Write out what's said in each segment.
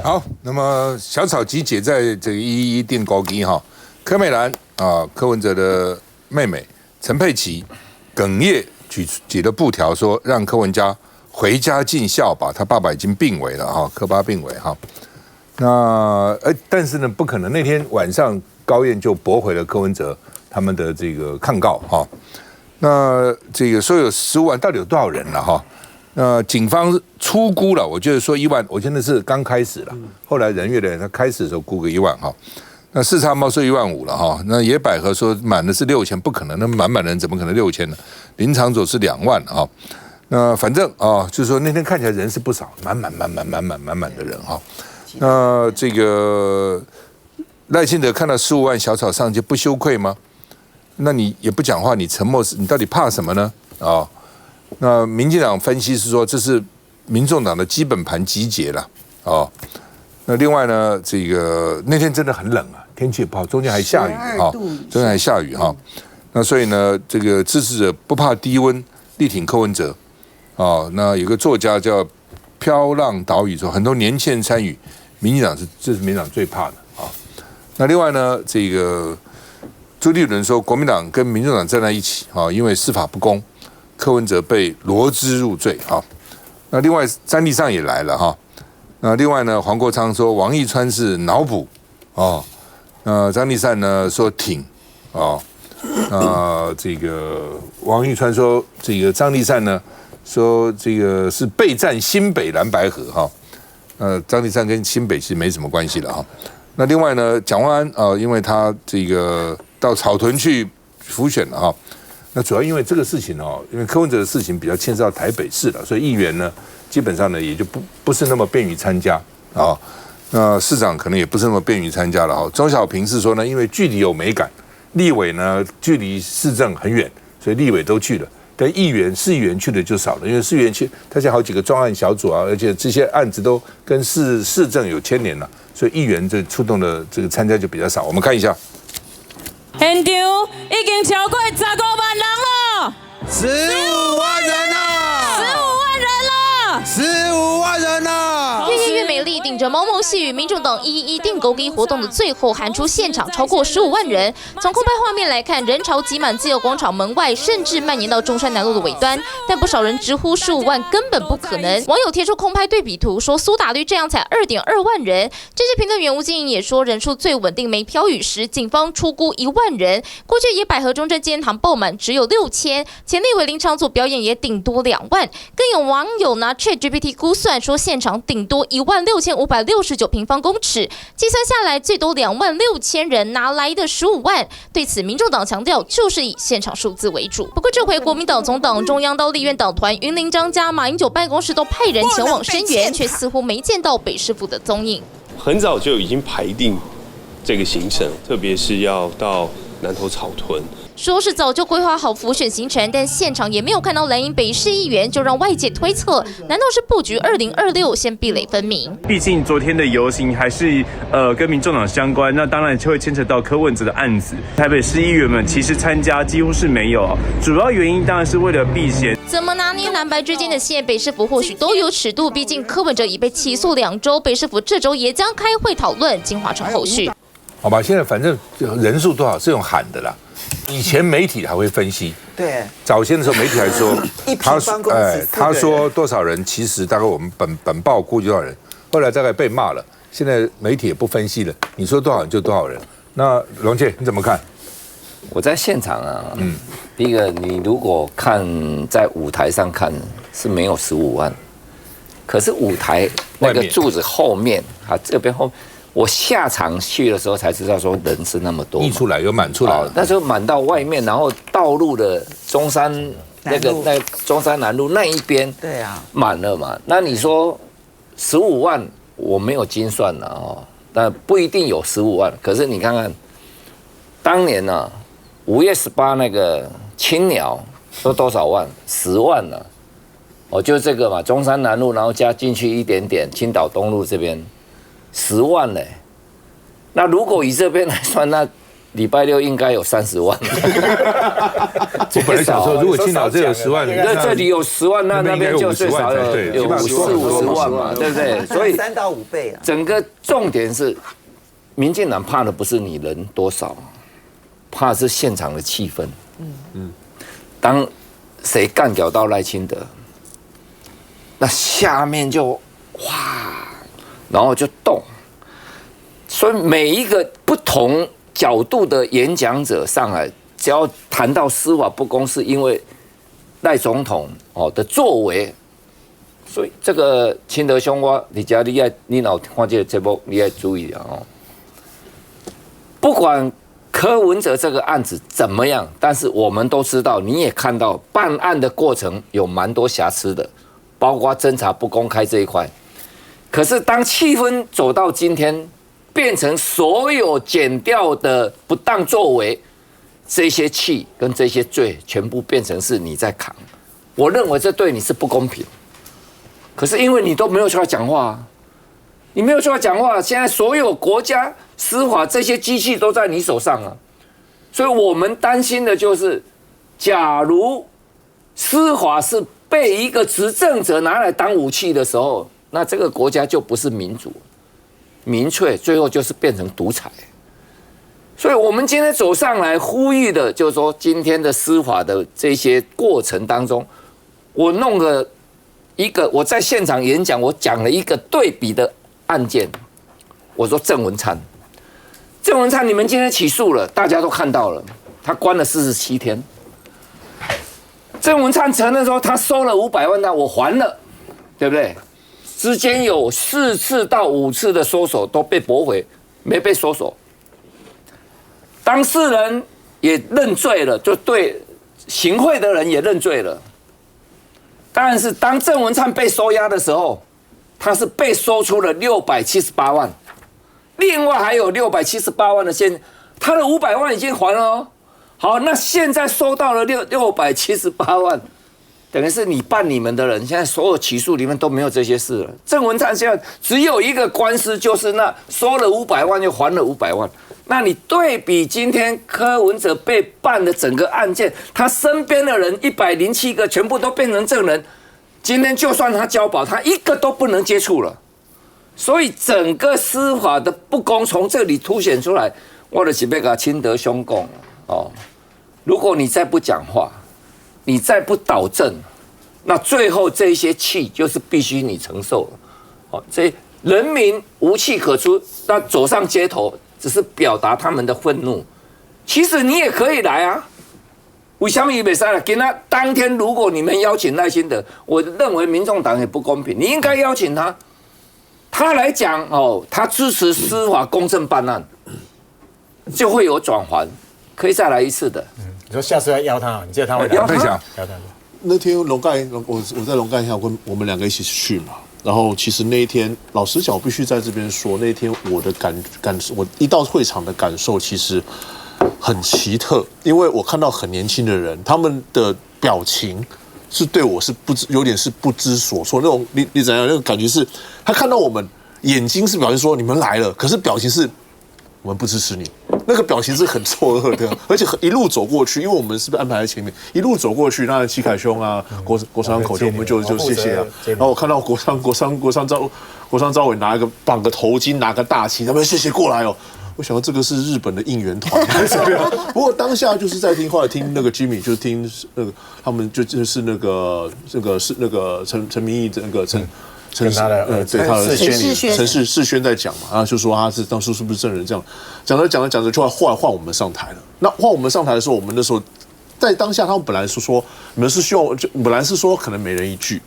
好，那么小草集结在这个111电高机哈，柯美兰啊，柯文哲的妹妹陈佩琪哽咽举了布条说让柯文哲回家尽孝吧，他爸爸已经病危了哈，柯爸病危哈。那但是呢，不可能，那天晚上高宴就驳回了柯文哲他们的这个抗告哈。那这个说有15万，到底有多少人了哈？警方初估了，我觉得说1万，我觉得是刚开始了，后来人越来越，他开始的时候估个1万哈。那四叉猫说15000了哈，那野百合说满的是6000，不可能，那满的人怎么可能6000呢？林长佐是2万哈。那反正就是说那天看起来人是不少，满满的人哈。那这个赖清德看到15万小草上街不羞愧吗？那你也不讲话，你沉默，你到底怕什么呢？那民进党分析是说，这是民众党的基本盘集结了那另外呢，这个那天真的很冷啊，天气也不好，中间还下雨中间还下雨哈。那所以呢，这个支持者不怕低温，力挺柯文哲那有个作家叫飘浪岛屿说，很多年轻人参与，民进党这是民进党最怕的那另外呢，这个朱立伦说，国民党跟民众党站在一起因为司法不公。柯文哲被罗织入罪那另外詹立上也来了那另外呢，黄国昌说王义川是脑补那张立善呢说挺这个王义川说这个张立善呢说这个是备战新北蓝白河张立善跟新北其实没什么关系了那另外呢，蒋万安因为他这个到草屯去辅选了那主要因为这个事情因为柯文哲的事情比较牵涉到台北市了，所以议员呢基本上呢也就不是那么便于参加那市长可能也不是那么便于参加了钟小平是说呢，因为距离有美感，立委呢距离市政很远，所以立委都去了，但市议员去的就少了，因为市议员去，他现在好几个专案小组而且这些案子都跟市政有牵连了，所以议员这出动的这个参加就比较少。我们看一下。现场已经超过15万人了，15万人啊，15万人了，15万人啊！越夜越美丽，顶着毛毛细雨，民众党111定勾机活动的最后喊出现场超过15万人。从空拍画面来看，人潮挤满自由广场门外，甚至蔓延到中山南路的尾端。但不少人直呼15万根本不可能。网友贴出空拍对比图，说苏打绿这样才2.2万人。政治评论员吴欣颖也说，人数最稳定没飘雨时，警方初估1万人。过去野百合中正纪念堂爆满只有6000，前立委林长佐表演也顶多2万。更有网友拿 ChatGPT 估算说，现场顶多16569平方公尺，计算下来最多26000人，哪来的15万？对此，民众党强调就是以现场数字为主。不过这回国民党从党中央到立院党团，云林张家、马英九办公室都派人前往声援，却似乎没见到北市府的踪影。很早就已经排定这个行程，特别是要到南投草屯。说是早就规划好辅选行程，但现场也没有看到蓝营北市议员，就让外界推测，难道是布局2026先壁垒分明？毕竟昨天的游行还是跟民众党相关，那当然就会牵扯到柯文哲的案子。台北市议员们其实参加几乎是没有，主要原因当然是为了避嫌。怎么拿捏蓝白之间的线？北市府或许都有尺度，毕竟柯文哲已被起诉2周，北市府这周也将开会讨论金华城后续。好吧，现在反正人数多少是用喊的啦。以前媒体还会分析，对，早先的时候媒体还说，他说多少人，其实大概我们本报估计多少人，后来大概被骂了，现在媒体也不分析了，你说多少人就多少人。那龙介你怎么看？我在现场第一个你如果看在舞台上看是没有15万，可是舞台那个柱子后面这边后面。我下场去的时候才知道说人是那么多，溢出来有满出来了，那时候满到外面，然后道路的中山中山南路那一边，对啊，满了嘛。那你说15万我没有精算了但不一定有15万。可是你看看，当年5月18那个青鸟都多少万，10万了，就这个嘛，中山南路，然后加进去一点点，青岛东路这边。10万嘞，那如果以这边来算，那礼拜六应该有30万。我本来想说，如果青岛这有10万，这里有10万，那边就最少有40-50万嘛，对不对？所以3到5倍啊。整个重点是，民进党怕的不是你人多少，怕的是现场的气氛。当谁干掉到赖清德，那下面就哇，然后就动。所以每一个不同角度的演讲者上来，只要谈到司法不公，是因为赖总统的作为，所以这个清德兄你老看这个节目，你要注意啊哦。不管柯文哲这个案子怎么样，但是我们都知道，你也看到办案的过程有蛮多瑕疵的，包括侦查不公开这一块。可是当气氛走到今天，变成所有检调的不当作为，这些气跟这些罪全部变成是你在扛，我认为这对你是不公平。可是因为你都没有出来讲话啊，你没有出来讲话，现在所有国家司法这些机器都在你手上啊，所以我们担心的就是，假如司法是被一个执政者拿来当武器的时候，那这个国家就不是民主。民粹最后就是变成独裁，所以我们今天走上来呼吁的，就是说今天的司法的这些过程当中，我弄了一个我在现场演讲，我讲了一个对比的案件。我说郑文灿你们今天起诉了，大家都看到了，他关了47天。郑文灿承认说他收了500万，但我还了，对不对？之间有4次到5次的收手都被驳回，没被收手。当事人也认罪了，就对行贿的人也认罪了。但是当郑文灿被收押的时候，他是被收出了678万，另外还有678万的他的500万已经还了哦。好，那现在收到了678万。等于是你办你们的人，现在所有起诉里面都没有这些事了。郑文灿现在只有一个官司，就是那收了500万又还了500万。那你对比今天柯文哲被办的整个案件，他身边的人107个全部都变成证人，今天就算他交保，他一个都不能接触了。所以整个司法的不公从这里凸显出来。我就是要给清德兄讲哦，如果你再不讲话，你再不导正，那最后这些气就是必须你承受了。哦，这人民无气可出，那走上街头只是表达他们的愤怒。其实你也可以来啊，为什么你不可以来？今天当天如果你们邀请赖清德，我认为民众党也不公平，你应该邀请他，他来讲哦，他支持司法公正办案，就会有转圜，可以再来一次的。你说下次要邀他，你记得他会邀他？邀他。那天龙盖，我在龙盖下跟我们2个一起去嘛。然后其实那一天，老实讲，我必须在这边说，那天我的感受，我一到会场的感受其实很奇特，因为我看到很年轻的人，他们的表情是对我是有点是不知所措，那种你怎样那种感觉是，他看到我们眼睛是表示说你们来了，可是表情是我们不支持你。那个表情是很错愕的，而且一路走过去，因为我们是不是安排在前面，一路走过去，那戚凯兄啊，国商口我们就谢谢啊。然后我看到国商招委绑个头巾，拿个大旗，他们谢谢过来哦。我想到这个是日本的应援团，不过当下就是在听，后来听那个 Jimmy 就是听那个他们就是那个陈明义那个对他的陈世轩在讲嘛，然后就说他是当初是不是证人这样，讲着，就后来换我们上台了。那换我们上台的时候，我们那时候在当下，他们本来是说你们是希望，本来是说可能每人一句，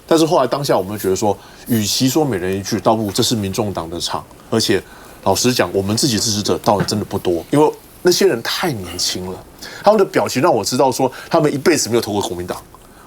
但是后来当下我们觉得说，与其说每人一句，倒不如这是民众党的场，而且老实讲，我们自己支持者到的真的不多，因为那些人太年轻了，他们的表情让我知道说他们一辈子没有投过国民党。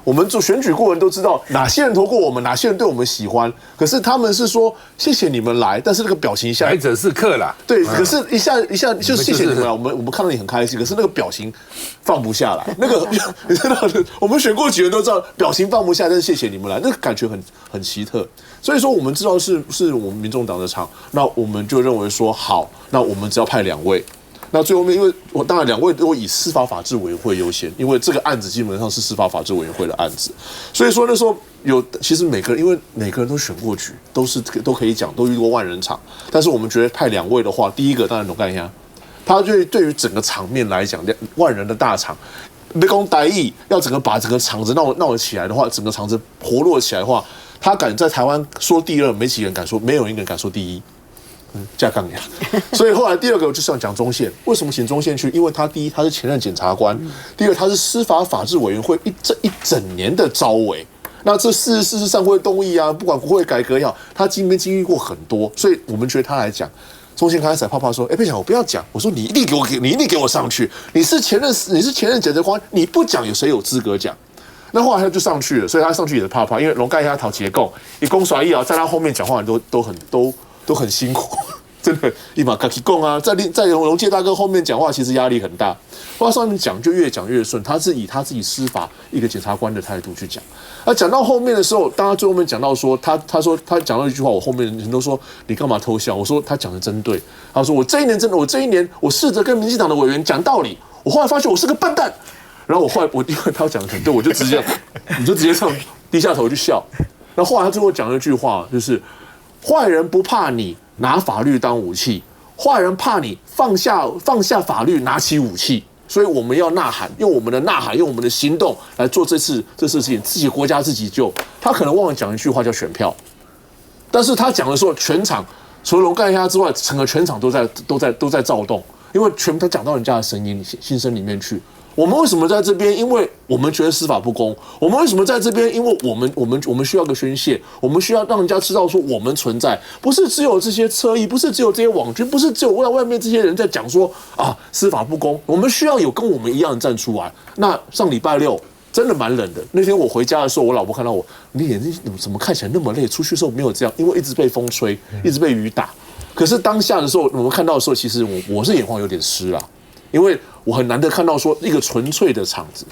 我们做选举过人都知道哪些人投过我们，哪些人对我们喜欢。可是他们是说谢谢你们来，但是那个表情一下来者是客啦。对，可是一下就谢谢你们来，我们看到你很开心，可是那个表情放不下来。那个你知道，我们选过几人都知道，表情放不下，但是谢谢你们来，那个感觉很奇特。所以说我们知道是我们民众党的场，那我们就认为说好，那我们只要派2位。那最后面，因为我当然两位都以司法法制委员会优先，因为这个案子基本上是司法法制委员会的案子，所以说那时候其实每个人，因为每个人都选过局，都可以讲，都遇过万人场，但是我们觉得派两位的话，第一个当然龙干兄，他对于整个场面来讲，万人的大场。你讲台语要把整个场子闹得起来的话，整个场子活络起来的话，他敢在台湾说第二，没几个人敢说，没有一个人敢说第一。架杠呀，所以后来第二个就是要讲中线，为什么请中线去？因为他第一他是前任检察官，第二他是司法法制委员会这一整年的召委，那这事实上会动议啊，不管国会改革也好，他经历过很多，所以我们觉得他来讲。中线刚开始怕怕说，佩强我不要讲，我说你一定给我上去，你是前任检察官，你不讲有谁有资格讲？那后来他就上去了，所以他上去也是怕怕，因为龙盖他讨结构，你公甩一啊，在他后面讲话都很辛苦，真的，一把卡起供啊，在龙介大哥后面讲话，其实压力很大。后来上面讲就越讲越顺，他是以他自己司法一个检察官的态度去讲。而讲到后面的时候，当他最后面讲到说，他讲到一句话，我后面人都说你干嘛偷笑？我说他讲的真对。他说我这一年我试着跟民进党的委员讲道理，我后来发现我是个笨蛋。然后我因为他讲的很对，我就直接这样低下头去笑。然后后来他最后讲了一句话，就是坏人不怕你拿法律当武器，坏人怕你放下法律拿起武器。所以我们要呐喊，用我们的呐喊，用我们的行动来做这次事情，自己国家自己救。他可能忘了讲一句话叫选票，但是他讲的时候，全场除了龙干虾之外，整个全场都在躁动，因为他讲到人家的心声里面去。我们为什么在这边？因为我们觉得司法不公。我们为什么在这边？因为我们需要个宣泄，我们需要让人家知道说我们存在，不是只有这些侧翼，不是只有这些网军，不是只有外面这些人在讲说啊司法不公。我们需要有跟我们一样的站出来。那上礼拜六真的蛮冷的，那天我回家的时候，我老婆看到我，你眼睛怎么看起来那么累？出去的时候没有这样，因为一直被风吹，一直被雨打。可是当下的时候，我们看到的时候，其实我是眼眶有点湿啦。因为我很难得看到说一个纯粹的场子，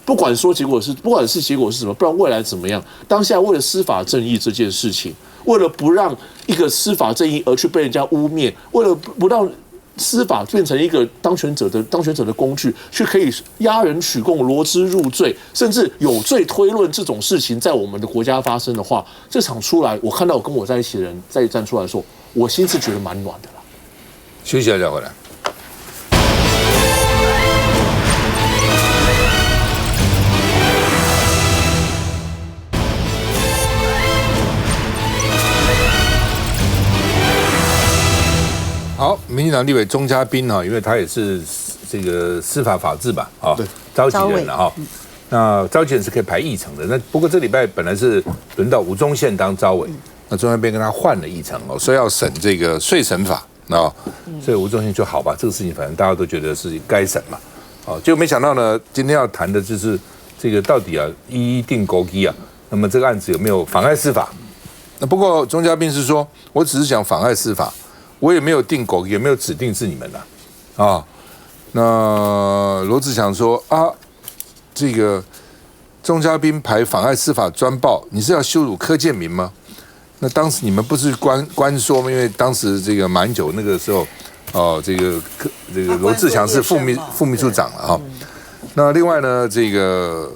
不管结果是什么，不然未来怎么样？当下为了司法正义这件事情，为了不让一个司法正义而去被人家污蔑，为了不让司法变成一个当权者的工具，去可以压人取供、罗织入罪，甚至有罪推论这种事情在我们的国家发生的话，这场出来，我看到跟我在一起的人再站出来说，我心是觉得蛮暖的啦。休息一下再回来。好，民进党立委钟嘉宾哈，因为他也是这个司法法制吧，啊，召集人了哈。那召集人是可以排议程的，那不过这礼拜本来是轮到吴宗宪当召委，那钟嘉宾跟他换了议程哦，说要审这个税审法啊，所以吴宗宪就好吧，这个事情反正大家都觉得是该审嘛，哦，结果没想到呢，今天要谈的就是这个到底啊一定勾稽啊，那么这个案子有没有妨碍司法？那不过钟嘉宾是说，我只是想妨碍司法。我也没有定狗，也没有指定是你们啦，啊，那罗志祥说啊，这个钟嘉宾排妨碍司法专报，你是要羞辱柯建铭吗？那当时你们不是关说吗？因为当时这个马英九那个时候，哦，这个罗志祥是副秘书长了哈。那另外呢，这个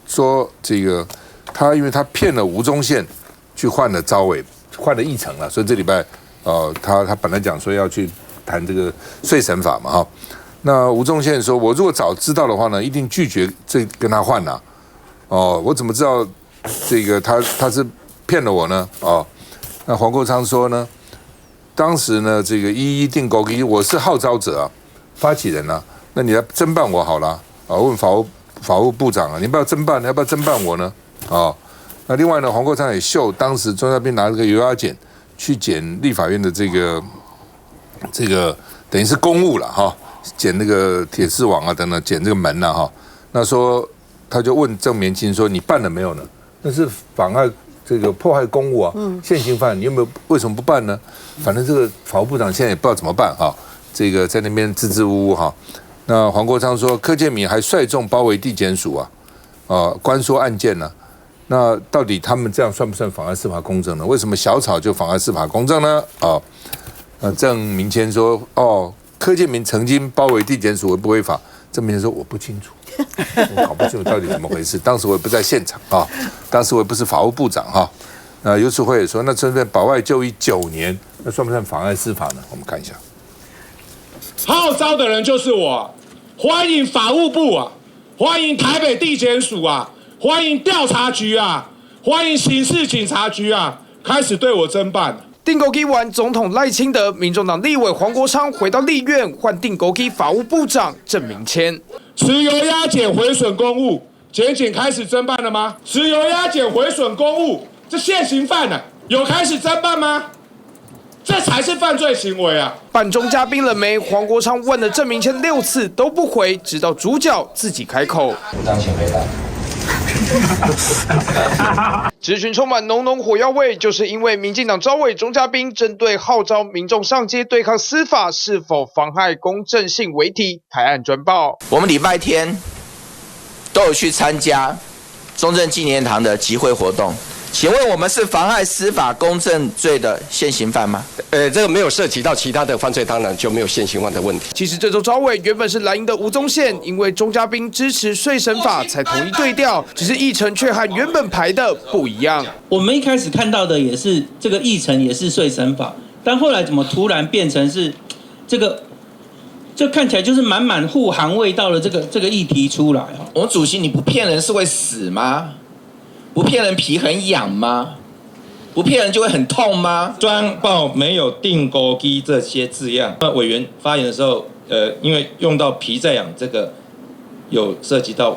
说这个因为他骗了吴宗宪，去换了召委，换了议程了，所以这礼拜。他本来讲说要去谈这个税审法嘛哈，那吴宗宪说，我如果早知道的话呢，一定拒绝跟他换呐，哦，我怎么知道这个他是骗了我呢？哦，那黄国昌说呢，当时呢这个一定勾稽，我是号召者啊，发起人啊，那你来侦办我好了啊，问法务部长啊，你不要侦办，你要不要侦办我呢？哦，那另外呢，黄国昌也秀当时钟嘉宾拿这个油压剪。去检立法院的这个等于是公务了哈，检那个铁丝网啊等等，检这个门啊哈。那说他就问郑绵清说：“你办了没有呢？那是妨碍这个破坏公务啊，现行犯，你为什么不办呢？反正这个法务部长现在也不知道怎么办哈，这个在那边支支吾吾哈。那黄国昌说，柯建铭还率众包围地检署啊，关说案件呢。”那到底他们这样算不算妨碍司法公正呢？为什么小草就妨碍司法公正呢？哦，郑明谦说，哦，柯建铭曾经包围地检署违不违法？郑明说我不清楚，我搞不清楚到底怎么回事。当时我也不在现场啊，当时我也不是法务部长哈。游淑慧也说，那针对保外就医9年，那算不算妨碍司法呢？我们看一下。号召的人就是我，欢迎法务部啊，欢迎台北地检署啊，欢迎调查局啊，欢迎刑事警察局啊，开始对我侦办。定狗机完，总统赖清德、民众党立委黄国昌回到立院，换定狗机法务部长郑明谦。持有押检毁损公务，检警开始侦办了吗？持有押检毁损公务，这现行犯呢，有开始侦办吗？这才是犯罪行为啊！办中嘉宾了没？黄国昌问了郑明谦6次都不回，直到主角自己开口。张请回答。质询充满浓浓火药味，就是因为民进党召委钟嘉宾针对号召民众上街对抗司法是否妨害公正性为题，台案专报。我们礼拜天都有去参加中正纪念堂的集会活动，请问我们是妨害司法公正罪的现行犯吗？这个没有涉及到其他的犯罪，当然就没有现行犯的问题。其实这周召委原本是蓝营的吴宗宪，因为钟嘉宾支持税审法才统一对调，只是议程却和原本排的不一样。我们一开始看到的也是这个议程也是税审法，但后来怎么突然变成是这个？这看起来就是满护航味道的这个议题出来啊！我们主席，你不骗人是会死吗？不骗人皮很痒吗？不骗人就会很痛吗？专报没有定勾机这些字样。那委员发言的时候，因为用到皮在痒这个，有涉及到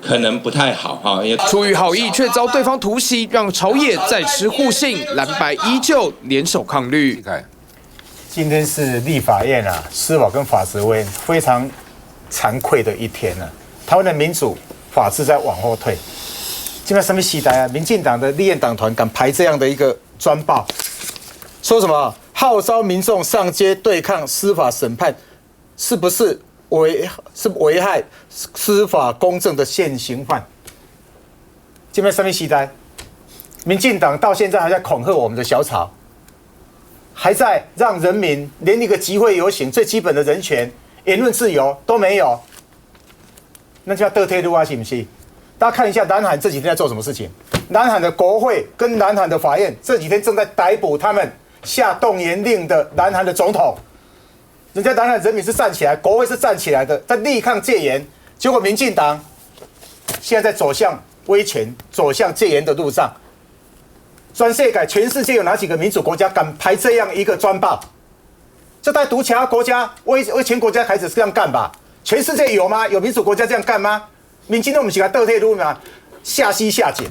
可能不太好哈。出于好意，却遭对方突袭，让朝野再吃互信，蓝白依旧联手抗绿。今天是立法院啊，司法跟法制委员非常惭愧的一天啊。台湾的民主法治在往后退。现在什么时代啊？民进党的立院党团敢排这样的一个专报，说什么号召民众上街对抗司法审判，是不是危害司法公正的现行犯？现在什么时代？民进党到现在还在恐吓我们的小草，还在让人民连一个集会游行最基本的人权、言论自由都没有，那叫倒退路啊，是不是？大家看一下南韩这几天在做什么事情？南韩的国会跟南韩的法院这几天正在逮捕他们下动员令的南韩的总统。人家南韩人民是站起来，国会是站起来的，在力抗戒严。结果民进党现在在走向威权、走向戒严的路上。全世界有哪几个民主国家敢排这样一个专报？这在独其他国家、威权国家开始这样干吧？全世界有吗？有民主国家这样干吗？民进党不是给倒退路嘛，下西下井，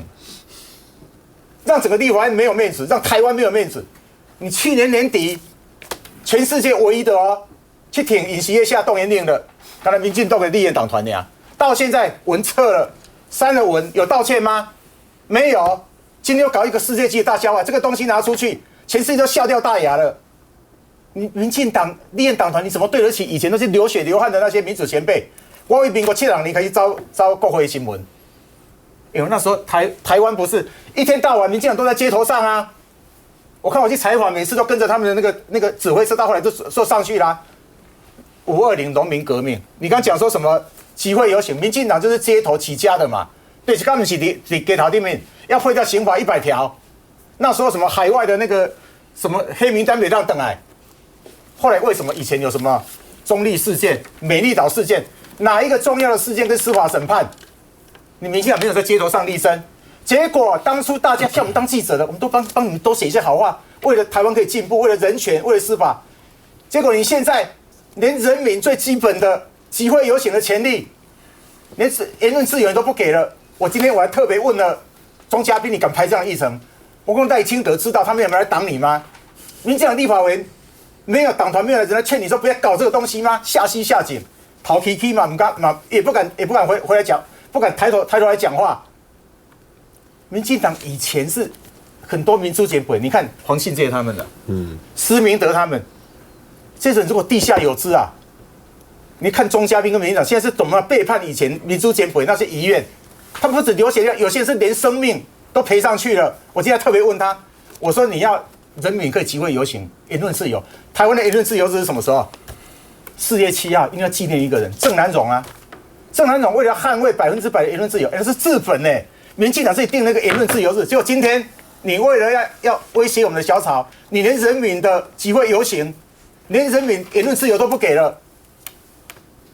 让整个立法院没有面子，让台湾没有面子。你去年年底，全世界唯一的去挺尹锡悦下动员令的，当然民进党的立院党团呀，到现在文撤了，删了文，有道歉吗？没有。今天又搞一个世界级的大笑话，这个东西拿出去，全世界都笑掉大牙了。你民进党立院党团，你怎么对得起以前那些流血流汗的那些民主前辈？我为民国70年开始招国会新闻，因为那时候台湾不是一天到晚民进党都在街头上啊。我看我去采访，每次都跟着他们的那个指挥车，到后来就上去啦。520农民革命，你刚讲说什么集会游行，民进党就是街头起家的嘛。对，他们是街头里面要废掉刑法100条，那时候什么海外的那个什么黑名单没让等来，后来为什么以前有什么中立事件、美丽岛事件？哪一个重要的事件跟司法审判，你民进党没有在街头上立身？结果当初大家叫我们当记者的，我们都帮你们都写一些好话，为了台湾可以进步，为了人权，为了司法。结果你现在连人民最基本的集会游行的权利，连言论自由都不给了。我今天我还特别问了钟嘉宾，你敢排这样的议程？我跟赖清德知道他们有没有来挡你吗？民进党立法委员没有党团没有人来劝你说不要搞这个东西吗？下西下井。逃 K 嘛，也不敢回来讲，不敢抬头来讲话。民进党以前是很多民主简本，你看黄信介他们的，施明德他们，这种如果地下有知啊，你看钟嘉宾跟民进党现在是怎么背叛以前民主简本那些遗愿，他们不止流血，有些人是连生命都赔上去了。我今天特别问他，我说你要人民可以集会游行、言论自由。台湾的言论自由日是什么时候？4月7号应该纪念一个人，郑南榕啊。郑南榕为了捍卫100%的言论自由，那是治本呢。民进党自己定那个言论自由日，结果今天你为了要威胁我们的小草，你连人民的集会游行，连人民言论自由都不给了，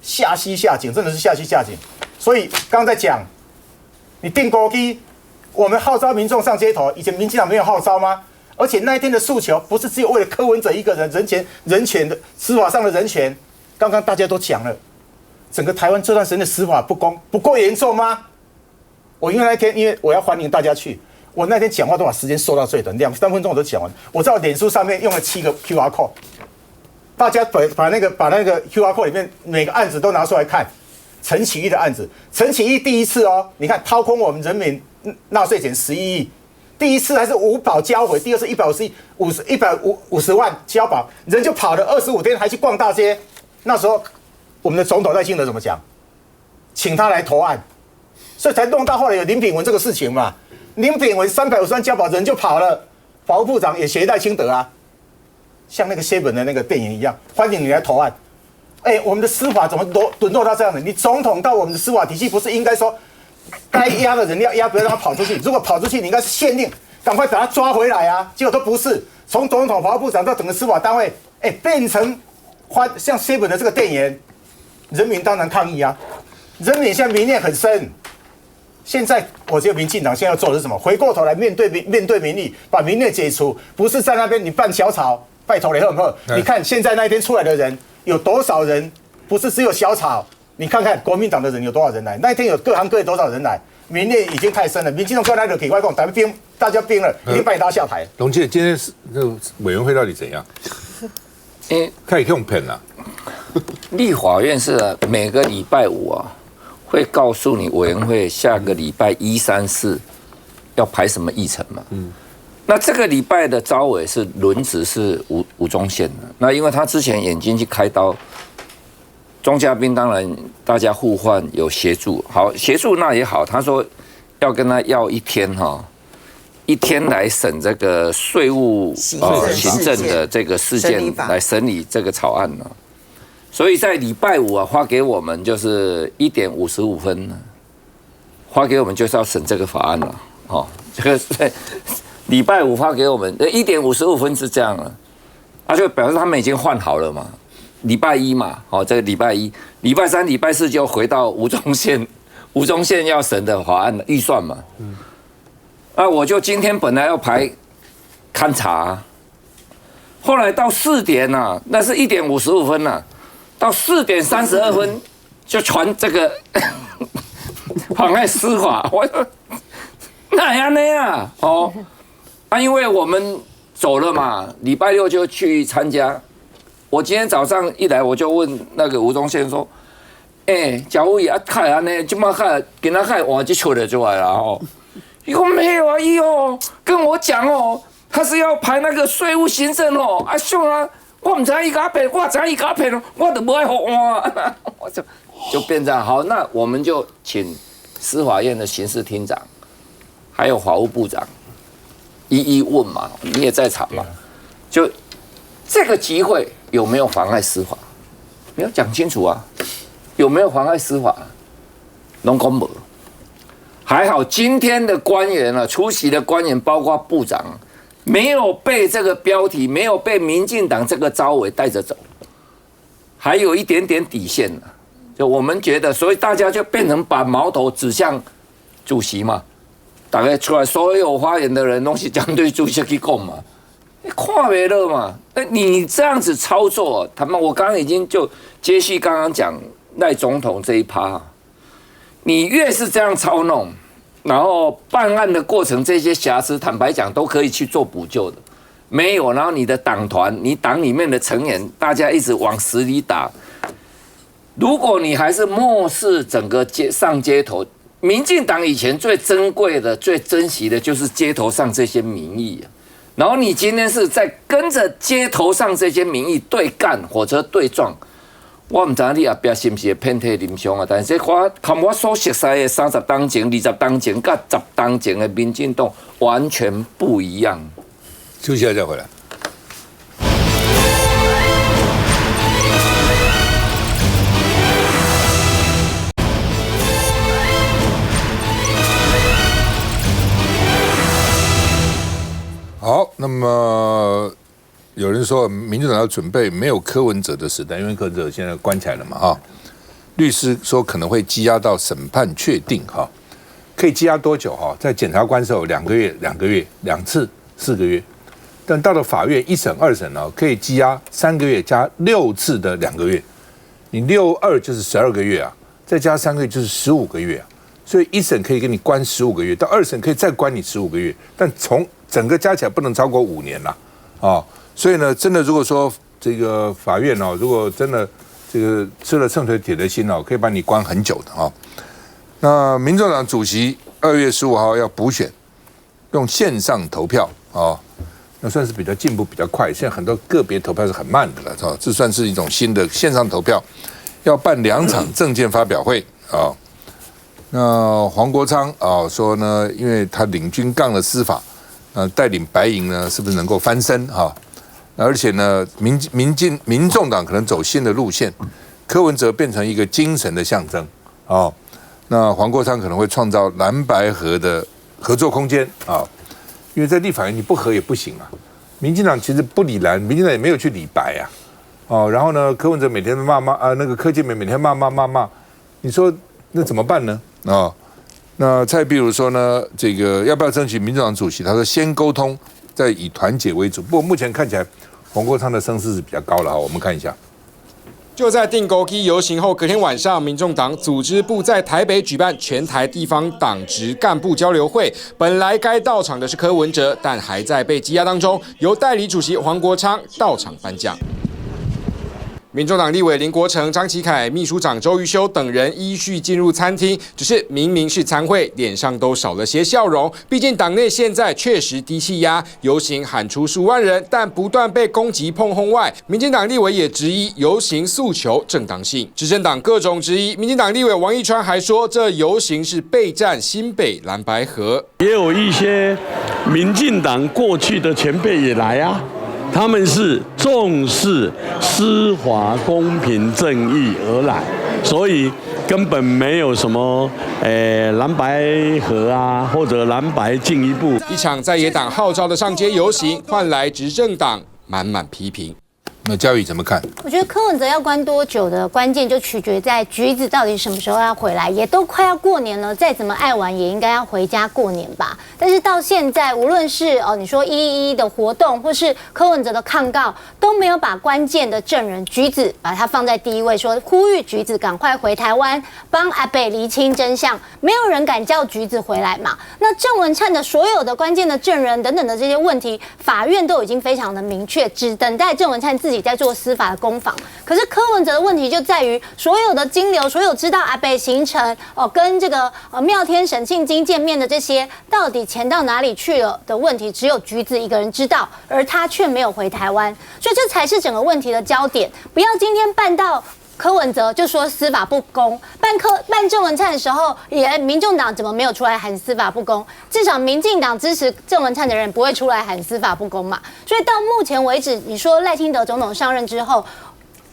下西下井，真的是下西下井。所以刚刚在讲，你定高低，我们号召民众上街头，以前民进党没有号召吗？而且那一天的诉求不是只有为了柯文哲一个人，人权的司法上的人权，刚刚大家都讲了，整个台湾这段时间的司法不公不够严重吗？我因为那天，因为我要欢迎大家去，我那天讲话都把时间缩到最短，2、3分钟我都讲完。我在脸书上面用了7个 QR code， 大家把那个 QR code 里面每个案子都拿出来看。陈启义的案子，陈启义第一次哦，你看掏空我们人民纳税钱11亿，第一次还是无保交回，第二次150万交保，人就跑了25天，还去逛大街。那时候我们的总统赖清德怎么讲？请他来投案。所以才弄到后来有林炳文这个事情嘛，林炳文350万交保人就跑了，法务部长也携带清德啊，像那个7的那个电影一样，欢迎你来投案。我们的司法怎么沦落到这样的？你总统到我们的司法体系，不是应该说该压的人要压，不要让他跑出去？如果跑出去，你应该是限令，赶快把他抓回来啊！结果都不是，从总统、法务部长到整个司法单位，变成像7的这个电影，人民当然抗议啊！人民现在民怨很深。现在我觉得民进党现在要做的是什么？回过头来面对民意，把民怨解除，不是在那边你扮小草，拜托你喝不喝？你看现在那一天出来的人有多少人？不是只有小草，你看看国民党的人有多少人来？那一天有各行各业多少人来？民怨已经太深了。民进党过来就给外公，大家兵了，一定把你拉下台。龙介，今天那个委员会到底怎样？可以用骗啊。立法院是每个礼拜5啊。会告诉你委员会下个礼拜1、3、4要排什么议程嘛？那这个礼拜的召委是轮值是吴宗宪的，那因为他之前眼睛去开刀，钟嘉宾当然大家互换有协助，好协助那也好，他说要跟他要1天1天来审这个税务行政的这个事件来审理这个草案呢。所以在礼拜5啊，发给我们就是1点55分，发给我们就是要审这个法案了。这个礼拜5发给我们1点55分是这样了，就表示他们已经换好了嘛。礼拜1嘛，这个礼拜1、礼拜3、礼拜4就回到吴宗宪要审的法案的预算嘛。我就今天本来要排勘察，后来到4点啊，那是1点55分啊。到4点32分就传这个妨碍司法，我说那样因为我们走了嘛，礼拜6就去参加。我今天早上一来，我就问那个吴宗宪说：“假如也开安呢，今麦开，今仔开我就出来出来了伊说没有啊，跟我讲他是要排那个税务行政像啊。我唔知伊甲骗，我知伊甲骗，我都不爱服我，我就变这样。好，那我们就请司法院的刑事厅长，还有法务部长一一问嘛，你也在场嘛，就这个集会有没有妨碍司法？你要讲清楚啊，有没有妨碍司法？拢讲无。还好今天的官员啊，出席的官员包括部长。没有被这个标题，没有被民进党这个召委带着走，还有一点点底线呢。就我们觉得，所以大家就变成把矛头指向主席嘛。大概出来所有发言的人都是针对主席去讲嘛，你看没了嘛？你这样子操作，我刚刚已经就接续刚刚讲赖总统这一趴，你越是这样操弄。然后办案的过程，这些瑕疵，坦白讲都可以去做补救的，没有。然后你的党团，你党里面的成员，大家一直往死里打。如果你还是漠视整个上街头，民进党以前最珍贵的、最珍惜的就是街头上这些民意然后你今天是在跟着街头上这些民意对干，火车对撞。我唔知你后壁是不是遍体鳞伤但是我所熟悉的30当前、20当前、跟10当前的民进党完全不一样。休息一下再回来。好，那么有人说，民进党要准备没有柯文哲的时代，因为柯文哲现在关起来了嘛，哈。律师说可能会羁押到审判确定，哈，可以羁押多久？哈，在检察官时候2个月，2次4个月，但到了法院1审2审呢，可以羁押3个月加6次的2个月，你6、2就是12个月啊，再加3个月就是15个月啊，所以1审可以给你关15个月，到2审可以再关你15个月，但从整个加起来不能超过5年啦，啊，所以呢，真的如果说这个法院哦，如果真的这个吃了秤砣铁了心哦，可以把你关很久的哦。那民众党主席2月15号要补选，用线上投票哦，那算是比较进步比较快。现在很多个别投票是很慢的了，哦，这算是一种新的线上投票，要办2场政见发表会啊。那黄国昌啊说呢，因为他领军杠了司法。带领白营呢，是不是能够翻身哈？而且呢，民众党可能走新的路线，柯文哲变成一个精神的象征哦。那黄国昌可能会创造蓝白合的合作空间啊，因为在立法院你不合也不行啊。民进党其实不理蓝，民进党也没有去理白啊。哦，然后呢，柯文哲每天骂那个柯建铭每天骂，你说那怎么办呢？啊？那再比如说呢，这个要不要争取民众党主席？他说先沟通，再以团结为主。不过目前看起来，黄国昌的声势是比较高了哈。我们看一下，就在定沟溪游行后，隔天晚上，民众党组织部在台北举办全台地方党职干部交流会。本来该到场的是柯文哲，但还在被羁押当中，由代理主席黄国昌到场颁奖。民众党立委林国成、张启凯、秘书长周瑜修等人依序进入餐厅，只是明明是餐会，脸上都少了些笑容。毕竟党内现在确实低气压，游行喊出数万人，但不断被攻击碰轰外，民进党立委也质疑游行诉求正当性。执政党各种质疑，民进党立委王一川还说，这游行是备战新北蓝白合。也有一些民进党过去的前辈也来啊。他们是重视司法公平正义而来，所以根本没有什么蓝白合啊，或者蓝白进一步。一场在野党号召的上街游行，换来执政党满满批评。那嘉宇怎么看？我觉得柯文哲要关多久的关键就取决在橘子到底什么时候要回来，也都快要过年了，再怎么爱玩也应该要回家过年吧。但是到现在，无论是你说111的活动，或是柯文哲的抗告，都没有把关键的证人橘子把他放在第一位，说呼吁橘子赶快回台湾，帮阿北厘清真相。没有人敢叫橘子回来嘛。那郑文灿的所有的关键的证人等等的这些问题，法院都已经非常的明确，只等待郑文灿自己在做司法的攻防。可是柯文哲的问题就在于，所有的金流，所有知道阿北行程跟这个妙天沈庆金见面的这些，到底钱到哪里去了的问题，只有橘子一个人知道，而他却没有回台湾，所以这才是整个问题的焦点。不要今天办到柯文哲就说司法不公，办郑文灿的时候，也民众党怎么没有出来喊司法不公？至少民进党支持郑文灿的人不会出来喊司法不公嘛。所以到目前为止，你说赖清德总统上任之后，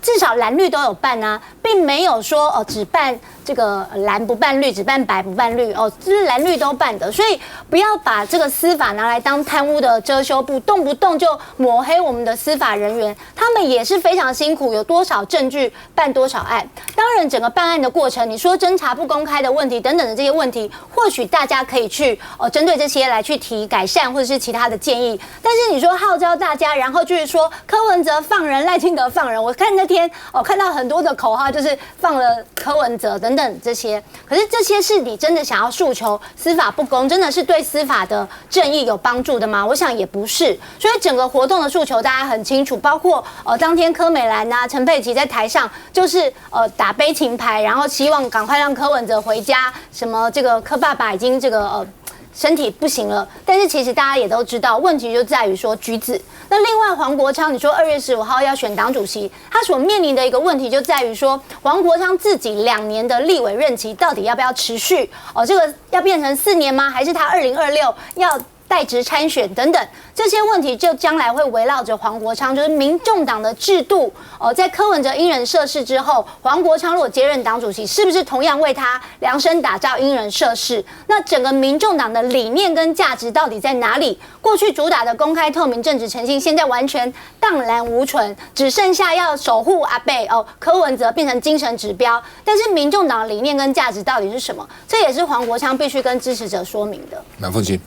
至少蓝绿都有办啊，并没有说只办这个蓝不办绿，只办白不办绿这是蓝绿都办的，所以不要把这个司法拿来当贪污的遮羞布，动不动就抹黑我们的司法人员，他们也是非常辛苦，有多少证据办多少案。当然，整个办案的过程，你说侦查不公开的问题等等的这些问题，或许大家可以去针对这些来去提改善或者是其他的建议。但是你说号召大家，然后就是说柯文哲放人，赖清德放人，我看那天看到很多的口号，就是放了柯文哲等等这些。可是这些是你真的想要诉求司法不公，真的是对司法的正义有帮助的吗？我想也不是。所以整个活动的诉求大家很清楚，包括当天柯美兰啊、陈佩琪在台上就是打悲情牌，然后希望赶快让柯文哲回家，什么这个柯爸爸已经这个身体不行了。但是其实大家也都知道，问题就在于说橘子。那另外黄国昌，你说2月15号要选党主席，他所面临的一个问题就在于说，黄国昌自己2年的立委任期到底要不要持续？这个要变成4年吗？还是他2026要代职参选等等这些问题，就将来会围绕着黄国昌，就是民众党的制度在柯文哲因人设事之后，黄国昌如果接任党主席，是不是同样为他量身打造因人设事？那整个民众党的理念跟价值到底在哪里？过去主打的公开透明、正直诚信，现在完全荡然无存，只剩下要守护阿伯柯文哲变成精神指标。但是民众党的理念跟价值到底是什么？这也是黄国昌必须跟支持者说明的。南凤欣。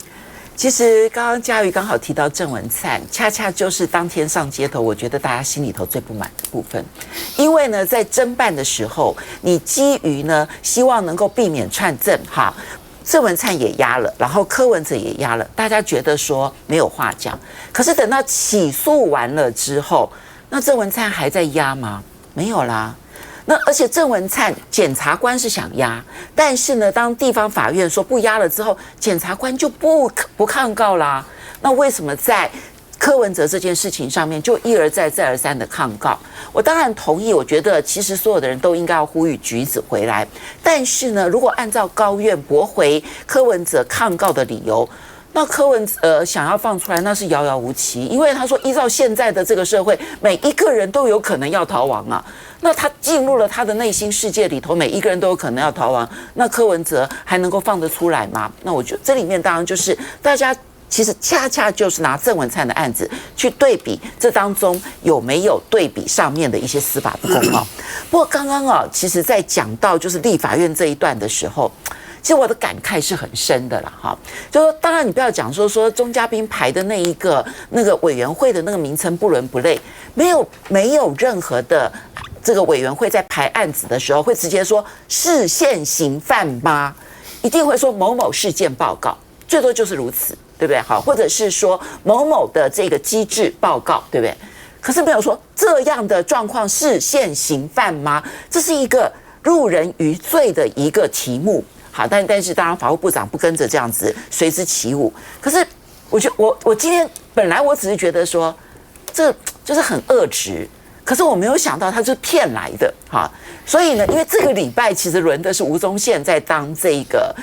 其实刚刚嘉瑜刚好提到郑文灿，恰恰就是当天上街头，我觉得大家心里头最不满的部分。因为呢，在侦办的时候，你基于呢希望能够避免串证哈，郑文灿也压了，然后柯文哲也压了，大家觉得说没有话讲。可是等到起诉完了之后，那郑文灿还在压吗？没有啦。那而且郑文灿检察官是想压，但是呢，当地方法院说不压了之后，检察官就不抗告啦。那为什么在柯文哲这件事情上面就一而再再而三的抗告？我当然同意，我觉得其实所有的人都应该要呼吁橘子回来。但是呢，如果按照高院驳回柯文哲抗告的理由，那柯文哲想要放出来，那是遥遥无期，因为他说依照现在的这个社会，每一个人都有可能要逃亡啊。那他进入了他的内心世界里头，每一个人都有可能要逃亡，那柯文哲还能够放得出来吗？那我觉得这里面当然就是大家其实恰恰就是拿郑文灿的案子去对比，这当中有没有对比上面的一些司法不公啊？不过刚刚其实在讲到就是立法院这一段的时候，其实我的感慨是很深的啦，哈，就说当然你不要讲说钟嘉宾排的那个委员会的那个名称不伦不类，没有任何的这个委员会在排案子的时候会直接说是现行犯吗？一定会说某某事件报告，最多就是如此，对不对？好，或者是说某某的这个机制报告，对不对？可是没有说这样的状况是现行犯吗？这是一个入人于罪的一个题目。好，但是当然，法务部长不跟着这样子随之起舞。可是，我今天本来我只是觉得说，这就是很恶质，可是我没有想到他就是骗来的哈。所以呢，因为这个礼拜其实轮的是吴宗宪在当这个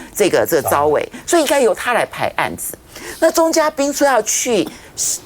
召委，所以应该由他来排案子。那钟嘉宾说要去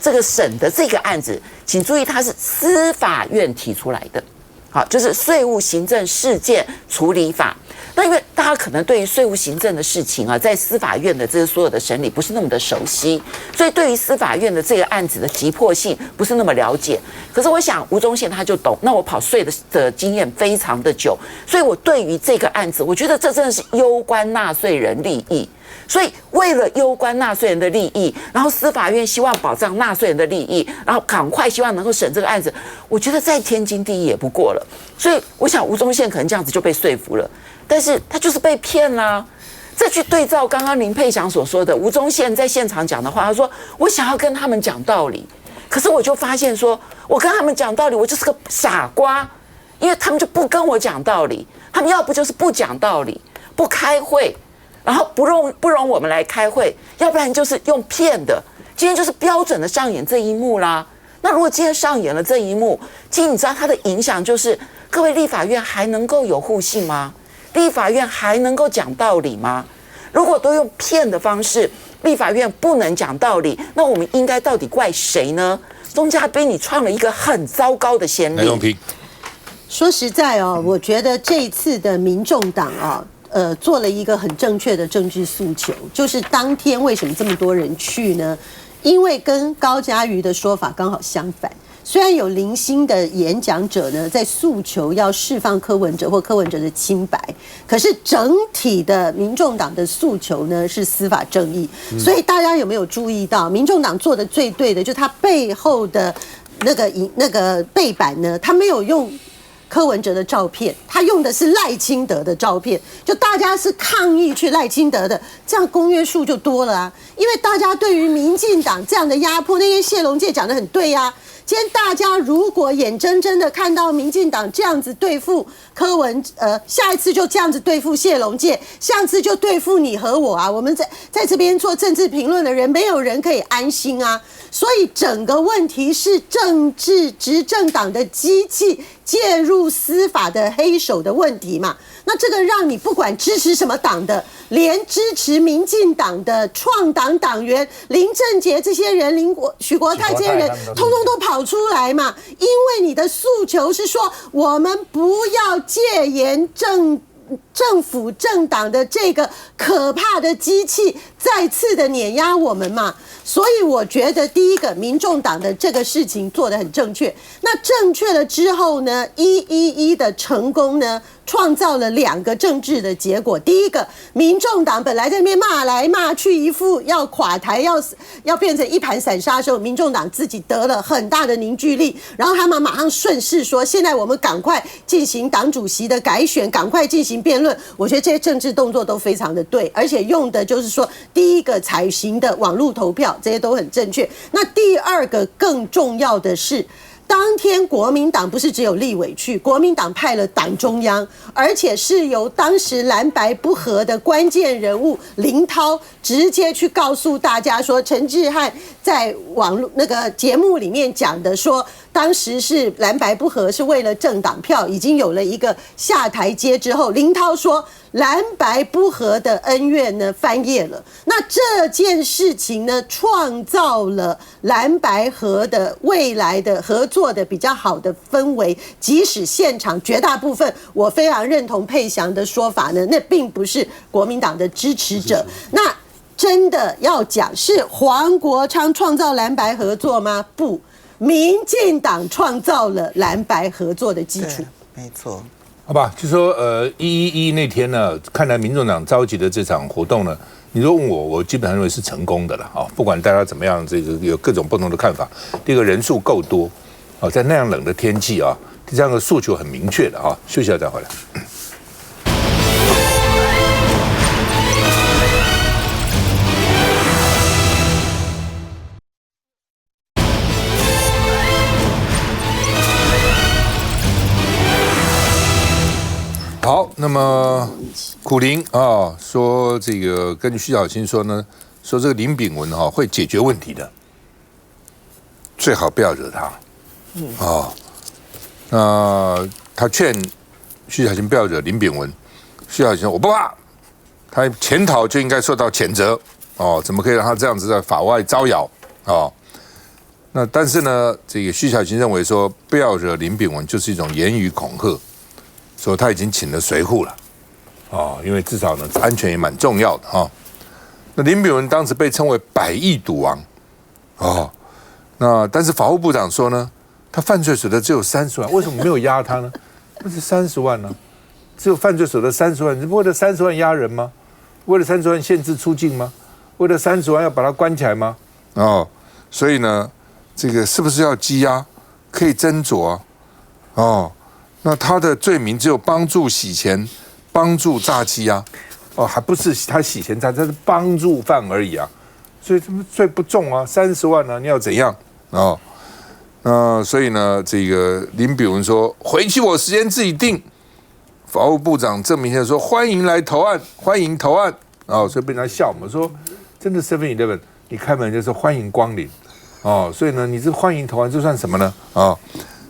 这个审的这个案子，请注意，他是司法院提出来的。好，就是税务行政事件处理法。那因为大家可能对于税务行政的事情啊，在司法院的这些所有的审理不是那么的熟悉，所以对于司法院的这个案子的急迫性不是那么了解。可是我想吴宗宪他就懂，那我跑税的经验非常的久，所以我对于这个案子，我觉得这真的是攸关纳税人利益。所以为了攸关纳税人的利益，然后司法院希望保障纳税人的利益，然后赶快希望能够审这个案子，我觉得再天经地义也不过了。所以我想吴宗宪可能这样子就被说服了，但是他就是被骗啦。再去对照刚刚林佩祥所说的，吴宗宪在现场讲的话，他说我想要跟他们讲道理，可是我就发现说我跟他们讲道理，我就是个傻瓜，因为他们就不跟我讲道理，他们要不就是不讲道理，不开会，然后不容我们来开会，要不然就是用骗的。今天就是标准的上演这一幕啦。那如果今天上演了这一幕，其实你知道它的影响就是各位立法院还能够有互信吗？立法院还能够讲道理吗？如果都用骗的方式，立法院不能讲道理，那我们应该到底怪谁呢？钟嘉宾，你创了一个很糟糕的先例。说实在哦，我觉得这一次的民众党做了一个很正确的政治诉求，就是当天为什么这么多人去呢？因为跟高嘉瑜的说法刚好相反。虽然有零星的演讲者呢在诉求要释放柯文哲或柯文哲的清白，可是整体的民众党的诉求呢是司法正义。所以大家有没有注意到，民众党做的最对的，就是他背后的那个背板呢，他没有用柯文哲的照片，他用的是赖清德的照片，就大家是抗议去赖清德的，这样公约数就多了啊。因为大家对于民进党这样的压迫，那天谢龙介讲得很对啊。今天大家如果眼睁睁的看到民进党这样子对付下一次就这样子对付谢龙介，下次就对付你和我啊，我们在这边做政治评论的人，没有人可以安心啊。所以整个问题是政治执政党的机器介入入司法的黑手的问题嘛。那这个让你不管支持什么党的，连支持民进党的创党党员林正杰这些人、许国泰这些人，通通都跑出来嘛。因为你的诉求是说，我们不要戒严政府政党的这个可怕的机器再次的碾压我们嘛，所以我觉得第一个，民众党的这个事情做得很正确。那正确了之后呢，111的成功呢，创造了2个政治的结果。第一个，民众党本来在那边骂来骂去，一副要垮台、要变成一盘散沙的时候，民众党自己得了很大的凝聚力，然后他们马上顺势说，现在我们赶快进行党主席的改选，赶快进行辩论。我觉得这些政治动作都非常的对，而且用的就是说，第一个采行的网络投票，这些都很正确。那第二个更重要的是，当天国民党不是只有立委去，国民党派了党中央，而且是由当时蓝白不合的关键人物林涛直接去告诉大家说，陈智菡在网络那个节目里面讲的说，当时是蓝白不合是为了政党票，已经有了一个下台阶之后，林涛说蓝白不合的恩怨呢翻页了。那这件事情呢，创造了蓝白合的未来的合作的比较好的氛围。即使现场绝大部分，我非常认同佩祥的说法呢，那并不是国民党的支持者。那真的要讲是黄国昌创造蓝白合作吗？不，民进党创造了蓝白合作的基础。没错。好吧，就说111那天呢，看来民众党召集的这场活动呢，你说问我基本上认为是成功的了啊。不管大家怎么样，这个有各种不同的看法。第一个人数够多，啊，在那样冷的天气啊，第三个诉求很明确的啊。休息一下再回来。好，那么苦苓啊说这个跟徐小青说呢，说这个林炳文会解决问题的，最好不要惹他。那他劝徐小青不要惹林炳文，徐小青说我不怕，他潜逃就应该受到谴责怎么可以让他这样子在法外招摇那但是呢，这个徐小青认为说不要惹林炳文就是一种言语恐吓。说他已经请了随扈了，因为至少呢安全也蛮重要的那林炳文当时被称为100亿赌王，那但是法务部长说呢，他犯罪所得只有30万，为什么没有压他呢？那是30万呢，只有犯罪所得30万，你为了30万压人吗？为了30万限制出境吗？为了30万要把他关起来吗？所以呢，这个是不是要羁押？可以斟酌那他的罪名只有帮助洗钱、帮助诈欺还不是他洗钱诈，他是帮助犯而已所以这罪不重30万你要怎样所以呢，这个林炳文说回去我时间自己定。法务部长郑明宪说欢迎来投案，欢迎投案所以被人家笑我们说，真的 7-11 你开门就是欢迎光临所以呢，你这欢迎投案这算什么呢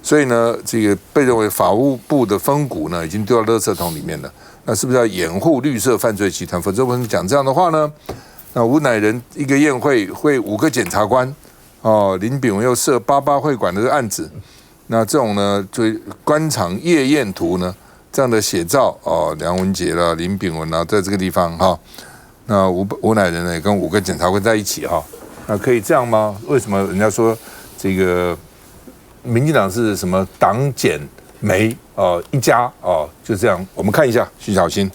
所以呢，这个被认为法务部的风骨呢，已经丢到垃圾桶里面了。那是不是要掩护绿色犯罪集团？否则我们讲这样的话呢，那吴乃仁一个宴会会5个检察官，林炳文又设88会馆的案子，那这种呢，对官场夜宴图呢，这样的写照梁文杰啦、林炳文啦，在这个地方那吴乃仁呢也跟5个检察官在一起那可以这样吗？为什么人家说这个？民进党是什么党检媒一家就这样。我们看一下徐小青。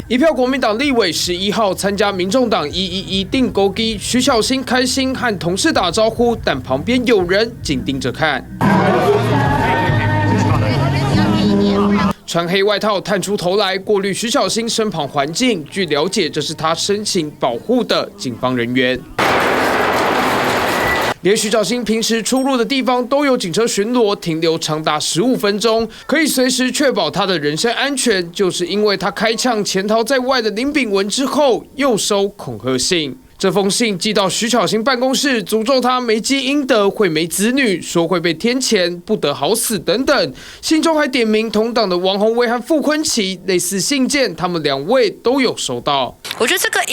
一票国民党立委11号参加民众党111定勾机，徐小青开心和同事打招呼，但旁边有人紧盯着看。穿黑外套探出头来，过滤徐小青身旁环境。据了解，这是他申请保护的警方人员。连徐小青平时出入的地方都有警车巡逻，停留长达15分钟，可以随时确保他的人身安全。就是因为他开枪潜逃在外的林炳文之后，又收恐吓信。这封信寄到徐巧芯办公室，诅咒她没积阴德，会没子女，说会被天谴，不得好死等等。信中还点名同党的王宏威和傅昆萁，类似信件，他们2位都有收到。我觉得这个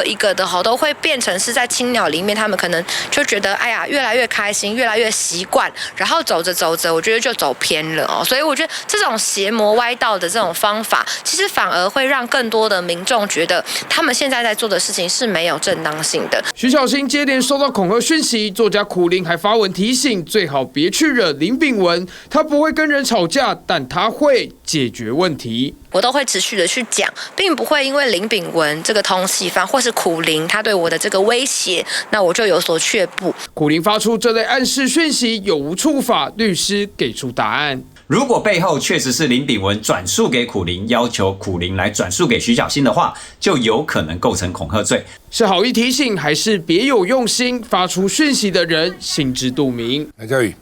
一个的都会变成是在青鸟里面，他们可能就觉得哎呀越来越开心，越来越习惯，然后走着走着，我觉得就走偏了哦。所以我觉得这种邪魔歪道的这种方法，其实反而会让更多的民众觉得他们现在在做的事情是没有正当性的。徐巧芯接连收到恐吓讯息，作家苦苓还发文提醒，最好别去惹林炳文，他不会跟人吵架，但他会解决问题。我都会持续的去讲，并不会因为林炳文这个通缉犯或是苦苓他对我的这个威胁，那我就有所却步。苦苓发出这类暗示讯息有无触法？律师给出答案。如果背后确实是林炳文转述给苦苓，要求苦苓来转述给徐巧芯的话，就有可能构成恐吓罪。是好意提醒，还是别有用心？发出讯息的人心知肚明。来，嘉宇。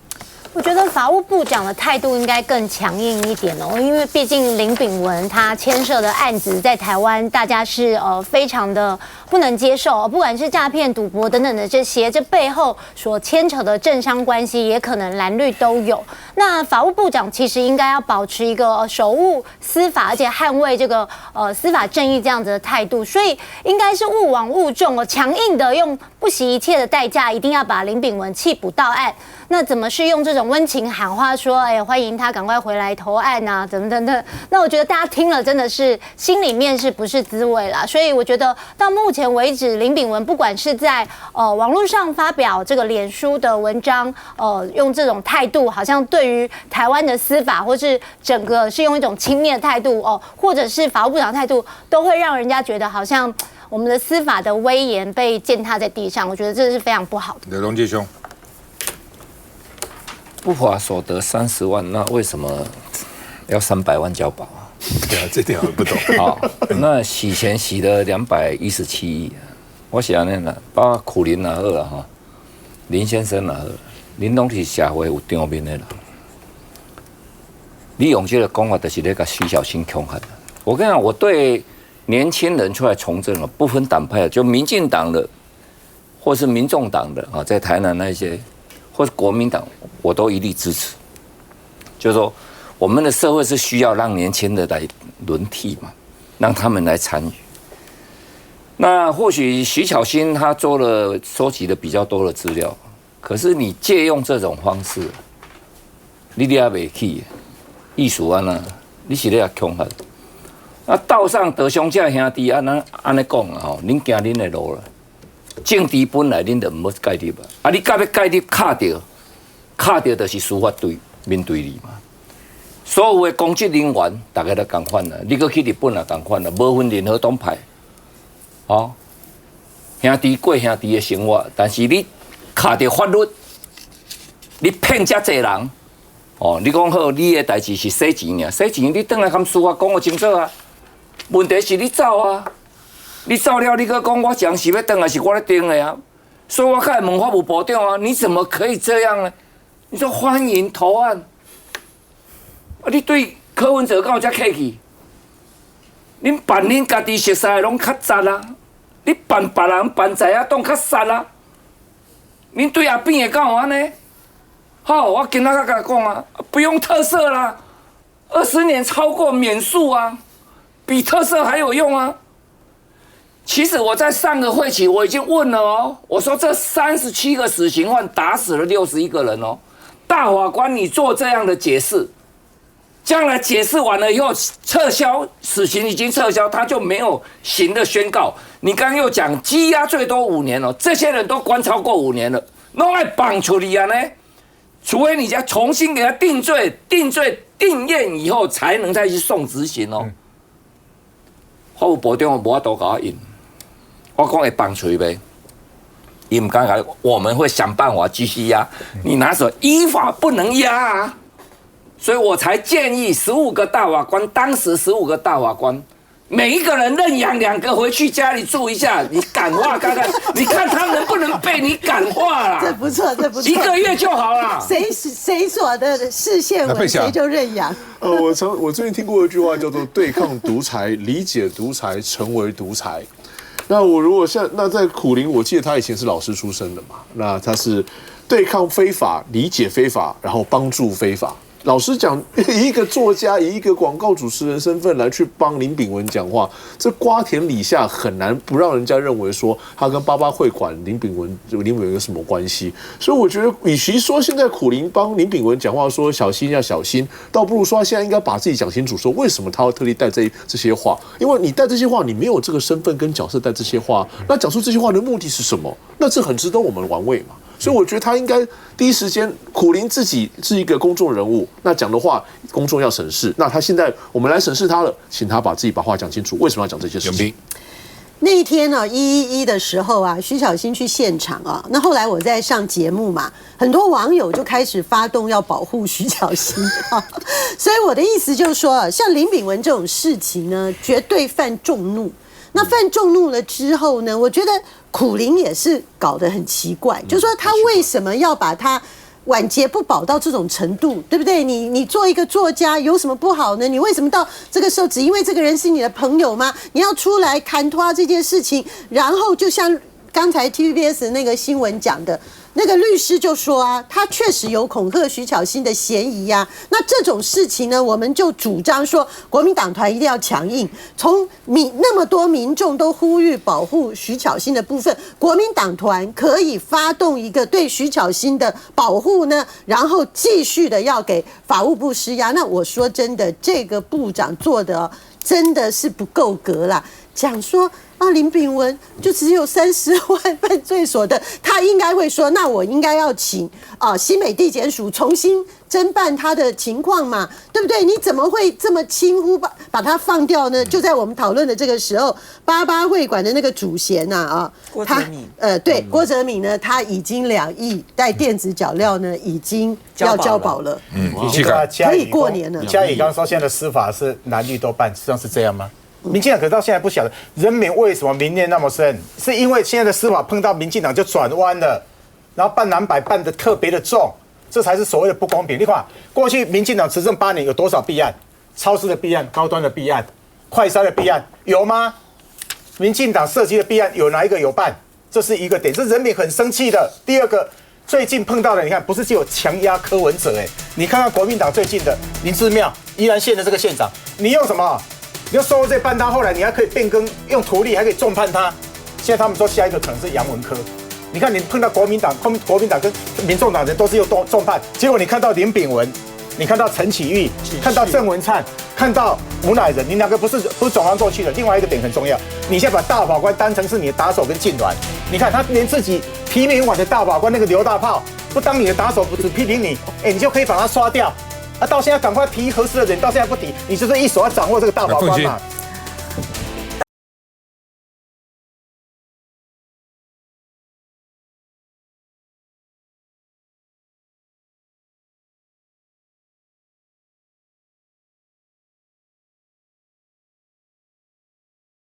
我觉得法务部长的态度应该更强硬一点哦，因为毕竟林炳文他牵涉的案子在台湾，大家是非常的不能接受，不管是诈骗、赌博等等的这些，这背后所牵扯的政商关系也可能蓝绿都有。那法务部长其实应该要保持一个守护司法，而且捍卫这个司法正义这样子的态度，所以应该是勿枉勿重哦，强硬的用不惜一切的代价，一定要把林炳文缉捕到案。那怎么是用这种温情喊话说，哎，欢迎他赶快回来投案啊，怎么等等？那我觉得大家听了真的是心里面是不是滋味啦？所以我觉得到目前为止，林炳文不管是在网络上发表这个脸书的文章，用这种态度，好像对于台湾的司法或是整个是用一种轻蔑的态度或者是法务部长的态度，都会让人家觉得好像我们的司法的威严被践踏在地上。我觉得这是非常不好的。龙介兄。不法所得30万，那为什么要300万交保啊？对啊，这点我不懂。好，那洗钱洗了217亿，我想呢，包括苦苓也好啦哈，林先生也好，恁拢是社会有场面的人。你用这个讲法，就是在甲徐巧芯恐吓。我跟你讲，我对年轻人出来从政了，不分党派，就民进党的，或是民众党的啊，在台南那些。或者国民党，我都一律支持。就是说，我们的社会是需要让年轻的来轮替嘛，让他们来参与。那或许徐巧芯他收集了比较多的资料，可是你借用这种方式，你也袂起，艺术安那，你是咧恐吓。那道上得兄弟兄弟安尼讲啊吼，恁行恁的路了。政治本来恁就唔要介入啊！你甲要介入卡到就是司法队面对你嘛。所有的公职人员，大家都共款啦。你搁去日本也共款啦，无分任何党派。哦，兄弟过兄弟的生活，但是你卡到法律，你骗遮济人，哦，你讲好，你的代志是洗钱尔，洗钱你转来跟司法讲个清楚啊。问题是你走啊。你走了，你搁讲我讲是要等还是我咧定的啊？所以我开问法务部长啊，你怎么可以这样呢？你说欢迎投案，啊，你对柯文哲敢有遮客气？恁办恁家己熟悉的拢较杂啊，你办别人办在啊，当较杀啊。恁对阿扁的敢有安尼？好，我今仔甲甲讲啊，不用特赦啦，20年超过免诉啊，比特赦还有用啊。其实我在上个会期我已经问了哦，我说这37个死刑犯打死了61个人哦，大法官你做这样的解释，将来解释完了以后撤销死刑已经撤销，他就没有刑的宣告。你刚刚又讲羁押最多5年哦，这些人都关超过5年了，弄来绑处理啊呢？除非你要重新给他定罪、定验以后，才能再去送执行哦。法务部长无法度甲我应。我讲会绑锤呗，伊唔敢讲，我们会想办法继续压。你拿手依法不能压啊，所以我才建议15个大法官，当时15个大法官，每一个人认养2个回去家里住一下，你感化看看，你看他能不能被你感化啦？这不错，这不错，1个月就好了。谁所的视线稳，谁就认养。我最近听过一句话叫做“对抗独裁，理解独裁，成为独裁”。那我如果那在苦苓，我记得他以前是老师出身的嘛，那他是对抗非法、理解非法，然后帮助非法。老实讲，以一个作家、以一个广告主持人身份来去帮林炳文讲话，这瓜田李下很难不让人家认为说他跟88会馆林炳文有什么关系。所以我觉得，与其说现在苦苓帮林炳文讲话说小心要小心，倒不如说他现在应该把自己讲清楚，说为什么他要特地带这些话？因为你带这些话，你没有这个身份跟角色带这些话，那讲出这些话的目的是什么？那这很值得我们玩味嘛。所以我觉得他应该第一时间，苦苓自己是一个公众人物，那讲的话公众要审视。那他现在我们来审视他了，请他把自己把话讲清楚，为什么要讲这些事情？那一天呢，111的时候啊，徐小新去现场啊，那后来我在上节目嘛，很多网友就开始发动要保护徐小新啊，所以我的意思就是说，像林炳文这种事情呢，绝对犯众怒。那犯众怒了之后呢，我觉得苦苓也是搞得很奇怪，就是说他为什么要把他晚节不保到这种程度，对不对？你做一个作家有什么不好呢？你为什么到这个时候只因为这个人是你的朋友吗？你要出来砍拖这件事情，然后就像刚才 TVBS 那个新闻讲的，那个律师就说啊，他确实有恐吓徐巧芯的嫌疑啊。那这种事情呢，我们就主张说，国民党团一定要强硬。从那么多民众都呼吁保护徐巧芯的部分，国民党团可以发动一个对徐巧芯的保护呢，然后继续的要给法务部施压。那我说真的，这个部长做的真的是不够格啦。讲说啊，林炳文就只有30万犯罪所得，他应该会说，那我应该要请新北地检署重新侦办他的情况嘛，对不对？你怎么会这么轻忽把他放掉呢？就在我们讨论的这个时候，88会馆的那个主嫌郭哲敏，对，郭哲敏呢，他已经2亿带电子脚镣呢，已经要交保了，可以过年了。嘉义刚说现在的司法是蓝绿都办，实际上是这样吗？民进党可到现在不晓得人民为什么民怨那么深，是因为现在的司法碰到民进党就转弯了，然后办蓝白办得特别的重，这才是所谓的不公平。你看过去民进党执政8年有多少弊案？超市的弊案、高端的弊案、快筛的弊案有吗？民进党设计的弊案有哪一个有办？这是一个点，这人民很生气的。第二个，最近碰到的，你看不是只有强压柯文哲你看看国民党最近的林智妙宜兰县的这个县长，你用什么？你就收这办他，后来你还可以变更，用图利还可以重判他。现在他们说下一个可能是杨文科。你看你碰到国民党跟民众党人都是用重判，结果你看到林炳文，你看到陈启玉，看到郑文灿，看到吴乃仁，你两个不是转弯过去的。另外一个点很重要，你现在把大法官当成是你的打手跟痉挛，你看他连自己提名完的大法官那个刘大炮不当你的打手，不只批评你，你就可以把他刷掉。到现在赶快提合适的人，到现在不提，你就是一手要掌握这个大法官嘛。